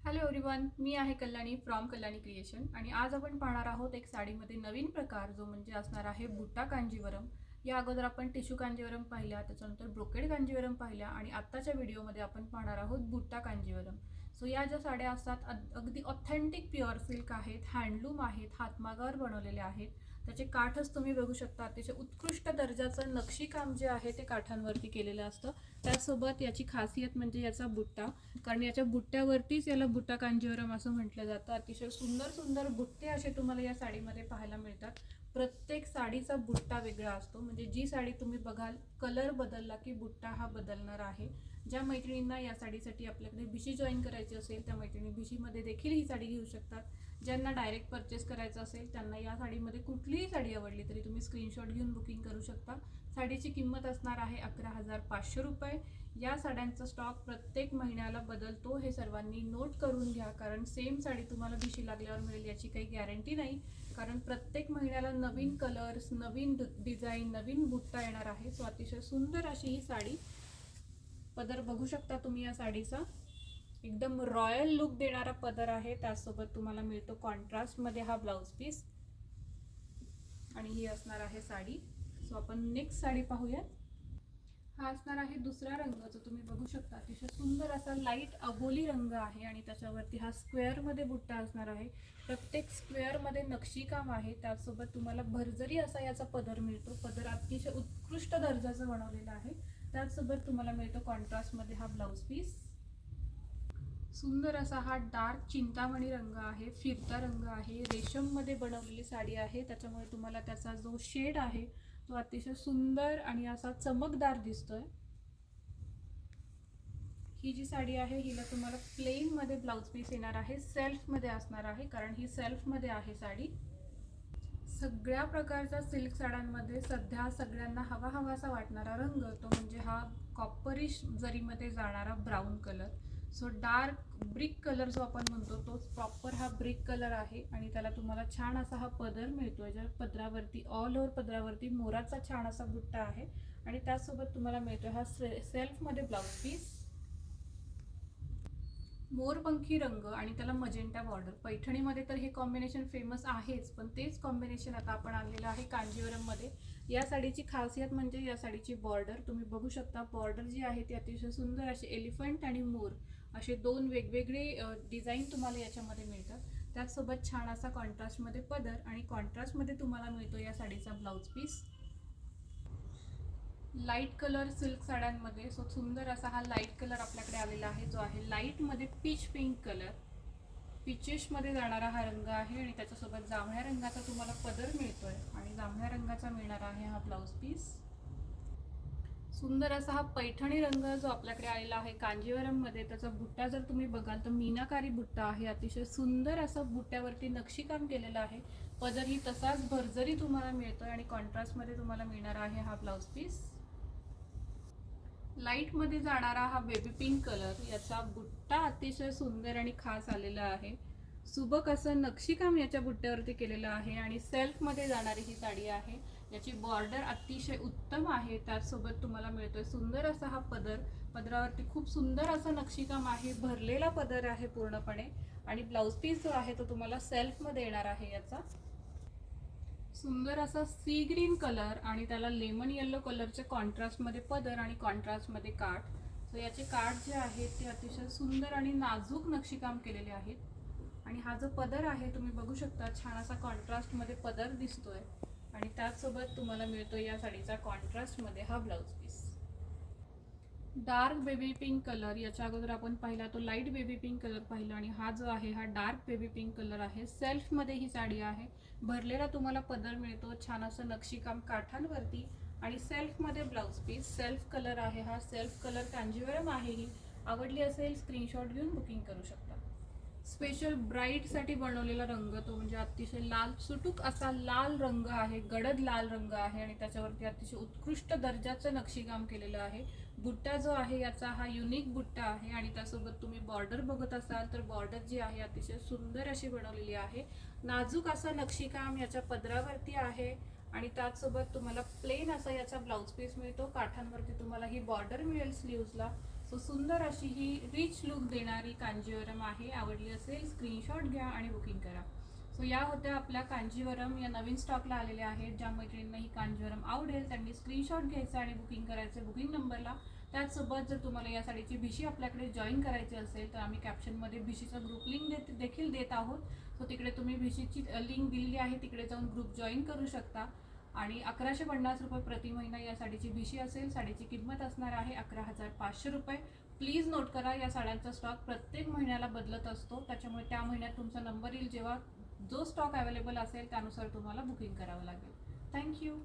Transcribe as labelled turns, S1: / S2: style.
S1: Hello everyone, मी आहे Kalyani from Kalyani creation आणि आज आपण पाहणार आहोत एक साडीमध्ये नवीन प्रकार जो म्हणजे असणार आहे बुट्टा कांजीवरम. या अगोदर आपण टिश्यू कांजीवरम पाहिल्या, त्याच्यानंतर ब्रोकेड कांजीवरम पाहिल्या आणि आत्ताच्या व्हिडिओमध्ये आपण पाहणार आहोत बुट्टा कांजीवरम. सो या ज्या साड्या असतात अगदी ऑथेंटिक प्युअर सिल्क आहेत, हँडलूम आहेत, हातमागावर बनवलेल्या आहेत. त्याचे काठच तुम्ही बघू शकता, अतिशय उत्कृष्ट दर्जाचं नक्षीकाम जे आहे ते काठांवरती केलेलं असतं. त्यासोबत याची खासियत म्हणजे याचा बुट्टा, कारण याच्या बुट्ट्यावरतीच याला बुट्टा कांजीवरम असं म्हटलं जातं. अतिशय सुंदर सुंदर बुट्टे असे तुम्हाला या साडीमध्ये पाहायला मिळतात. प्रत्येक साडीचा बुट्टा वेगळा असतो, म्हणजे जी साडी तुम्ही बघाल कलर बदलला की बुट्टा हा बदलणार आहे. ज्या मैत्रिणींना या साडीसाठी आपल्याकडे भिशी जॉईन करायची असेल त्या मैत्रिणी भिशीमध्ये देखील ही साडी घेऊ शकतात. ज्यांना डायरेक्ट परचेस करायचं असेल त्यांना या साडीमध्ये कुठलीही साडी आवडली तरी तुम्ही स्क्रीनशॉट घेऊन बुकिंग करू शकता. साडीची किंमत असणार आहे 11,500 रुपये. या साड्यांचा स्टॉक प्रत्येक महिन्याला बदलतो, हे सर्वांनी नोट करून घ्या, कारण सेम साडी तुम्हाला भिशी लागल्यावर मिळेल याची काही गॅरंटी नाही. कारण प्रत्येक महिन्याला नवीन कलर्स, नवीन डिझाईन, नवीन बुट्टा येणार आहे. सो अतिशय सुंदर अशी ही साडी. पदर बघू शकता तुम्ही या साडीचा, एकदम रॉयल लुक देणारा पदर आहे. त्यासोबत तुम्हाला मिळतो कॉन्ट्रास्टमध्ये हा ब्लाउज पीस आणि ही असणार आहे साडी. सो आपण नेक्स्ट साडी पाहूया. हा असणार आहे दुसरा रंग, जो तुम्ही बघू शकता अतिशय सुंदर असा लाईट अबोली रंग आहे आणि त्याच्यावरती हा स्क्वेअरमध्ये बुट्टा असणार आहे. प्रत्येक स्क्वेअरमध्ये नक्षीकाम आहे. त्यासोबत तुम्हाला भरजरी असा याचा पदर मिळतो. पदर अतिशय उत्कृष्ट दर्जाचा बनवलेला आहे. त्याचसोबत तुम्हाला मिळतो कॉन्ट्रास्टमध्ये हा ब्लाउज पीस. सुंदर असा हा डार्क चिंतामणी रंग आहे, फिरता रंग आहे, रेशममध्ये बनवलेली साडी आहे. त्याच्यामुळे तुम्हाला त्याचा जो शेड आहे तो अतिशय सुंदर आणि असा चमकदार दिसतोय. ही जी साडी आहे हिला तुम्हाला प्लेन मध्ये ब्लाउज पीस येणार आहे, सेल्फ मध्ये असणार आहे, कारण ही सेल्फ मध्ये आहे साडी. सगळ्या प्रकारच्या सिल्क साड्यांमध्ये सध्या सगळ्यांना हवा हवासा वाटणारा रंग तो म्हणजे हा कॉपरिश जरीमध्ये जाणारा brown colour. So dark brick colour जो आपण म्हणतो तोच प्रॉपर हा ब्रिक कलर आहे आणि त्याला तुम्हाला छान असा हा पदर मिळतोय, ज्या पदरावरती ऑल ओव्हर पदरावरती मोराचा छान असा बुट्टा आहे आणि त्यासोबत तुम्हाला मिळतोय हा सेल्फमध्ये ब्लाउज पीस. मोरपंखी रंग आणि त्याला मजेंटा बॉर्डर. पैठणीमध्ये तर हे कॉम्बिनेशन फेमस आहेच, पण तेच कॉम्बिनेशन आता आपण आणलेलं आहे कांजीवरममध्ये. या साडीची खासियत म्हणजे या साडीची बॉर्डर तुम्ही बघू शकता. बॉर्डर जी आहे ती अतिशय सुंदर अशी एलिफंट आणि मोर असे दोन वेगवेगळे डिझाईन तुम्हाला याच्यामध्ये मिळतात. त्याचसोबत छान असा कॉन्ट्रास्टमध्ये पदर आणि कॉन्ट्रास्टमध्ये तुम्हाला मिळतो या साडीचा blouse piece. Light colour silk साड्यांमध्ये सो सुंदर असा हा लाईट कलर आपल्याकडे आलेला आहे, जो आहे लाईटमध्ये पीच पिंक कलर. पिचेशमध्ये जाणारा हा रंग आहे आणि त्याच्यासोबत जांभळ्या रंगाचा तुम्हाला पदर मिळतोय आणि जांभळ्या रंगाचा मिळणार आहे हा ब्लाउज पीस. सुंदर असा हा पैठणी रंग जो आपल्याकडे आलेला आहे कांजीवरममध्ये. त्याचा बुट्टा जर तुम्ही बघाल तर मीनाकारी बुट्टा आहे, अतिशय सुंदर असं बुट्ट्यावरती नक्षीकाम केलेलं आहे. पदरही तसाच भरजरी तुम्हाला मिळतोय आणि कॉन्ट्रास्टमध्ये तुम्हाला मिळणार आहे हा ब्लाउज पीस. लाईटमध्ये जाणारा हा बेबी पिंक कलर, याचा बुट्टा अतिशय सुंदर आणि खास आलेला आहे. सुबक असं नक्षीकाम याच्या बुट्ट्यावरती केलेलं आहे आणि सेल्फमध्ये जाणारी ही साडी आहे. याची बॉर्डर अतिशय उत्तम आहे. त्याचसोबत तुम्हाला मिळतोय सुंदर असा हा पदर. पदरावरती खूप सुंदर असं नक्षीकाम आहे, भरलेला पदर आहे पूर्णपणे आणि ब्लाउज पीस जो आहे तो तुम्हाला सेल्फमध्ये येणार आहे. याचा सुंदर असा सी ग्रीन कलर आणि त्याला लेमन येलो कलरचे कॉन्ट्रास्टमध्ये पदर आणि कॉन्ट्रास्टमध्ये काठ. सो याचे काठ जे आहेत ते अतिशय सुंदर आणि नाजूक नक्षीकाम केलेले आहेत आणि हा जो पदर आहे तुम्ही बघू शकता, छान असा कॉन्ट्रास्टमध्ये पदर दिसतोय आणि त्याचसोबत तुम्हाला मिळतो या साडीचा कॉन्ट्रास्टमध्ये हा blouse piece. Dark baby pink colour, याच्या अगोदर आपण पाहिला तो लाईट बेबी पिंक कलर पाहिला आणि हा जो आहे हा डार्क बेबी पिंक कलर आहे. सेल्फमध्ये ही साडी आहे. भरलेला तुम्हाला पदर मिळतो, छान असं नक्षीकाम काठांवरती आणि सेल्फमध्ये ब्लाउज पीस. सेल्फ कलर आहे हा, सेल्फ कलर कांजीवरम आहे. ही आवडली असेल स्क्रीनशॉट घेऊन बुकिंग करू शकता. स्पेशल ब्राईडसाठी बनवलेला रंग तो म्हणजे अतिशय लाल सुटूक असा लाल रंग आहे, गडद लाल रंग आहे आणि त्याच्यावरती अतिशय उत्कृष्ट दर्जाचं नक्षीकाम केलेलं आहे. बुट्टा जो आहे याचा हा युनिक बुट्टा आहे आणि त्यासोबत तुम्ही बॉर्डर बघत असाल तर बॉर्डर जी आहे अतिशय सुंदर अशी बनवलेली आहे. नाजूक असं नक्षीकाम याच्या पदरावरती आहे आणि त्याचसोबत तुम्हाला प्लेन असा याचा ब्लाउज पीस मिळतो. काठांवरती तुम्हाला ही बॉर्डर मिळेल स्लीव्सला. सो सुंदर अशी ही रिच लुक देणारी कांजीवरम आहे. आवडली असेल स्क्रीनशॉट घ्या आणि बुकिंग करा. सो या होत्या आपल्या कांजीवरम, या नवीन स्टॉकला आलेल्या आहेत. ज्या मैत्रिणींना ही कांजीवरम आवडेल त्यांनी स्क्रीनशॉट घ्यायचा आणि बुकिंग करायचं बुकिंग नंबरला. त्याचसोबत जर तुम्हाला या साडीची भिशी आपल्याकडे जॉईन करायची असेल तर आम्ही कॅप्शनमध्ये भिशीचा ग्रुप लिंक देखील देत आहोत. सो तिकडे तुम्ही भिशीची लिंक दिलेली आहे, तिकडे जाऊन ग्रुप जॉईन करू शकता. आणि 1150 रुपये प्रति महिना या साडीची भिशी असेल. साडीची किंमत असणार आहे 11,500 रुपये. प्लीज नोट करा, या साड्यांचा स्टॉक प्रत्येक महिन्याला बदलत असतो, त्याच्यामुळे त्या महिन्यात तुमचा नंबर येईल जेव्हा जो स्टॉक अवेलेबल असेल त्यानुसार तुम्हाला बुकिंग करावं लागेल. थँक्यू.